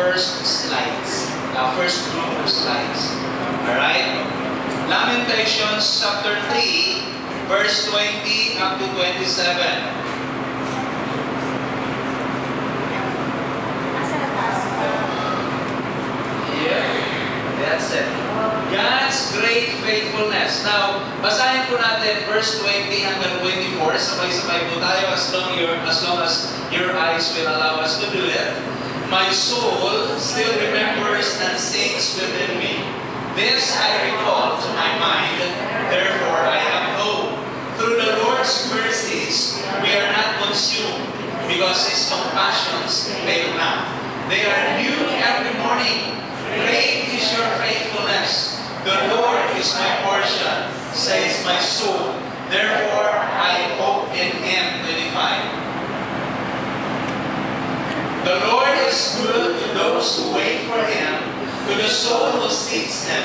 first slides. First group of slides. Alright? Lamentations chapter 3, verse 20 up to 27. That's it. God's great faithfulness. Now, basahin po natin verse 20 hanggang 24. Sabay-sabay po tayo as long as your eyes will allow us to do it. My soul still remembers and sings within me. This I recall to my mind, therefore I have hope. Through the Lord's mercies, we are not consumed, because His compassions fail not. They are new every morning. Great is your faithfulness. The Lord is my portion, says my soul. Therefore, I hope in Him. 25. The Lord is good to those who wait for Him, to the soul who seeks Him.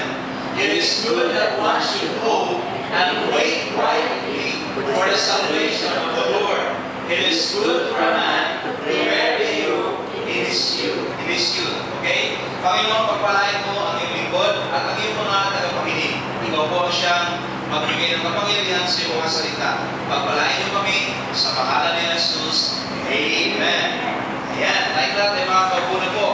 It is good that one should hope and wait quietly for the salvation of the Lord. It is good for a man to bear the yoke in his youth. Okay? Panginoon, pagpalain mo ang iyong lingkod at ang iyong mga tagapakinig. Ikaw po siyang magbigay ng kapangyarihan sa iyong mga salita. Pagpalain niyo kami sa pangalan ni Jesus. Amen. Ayan. Like that, ay mga kabunan po.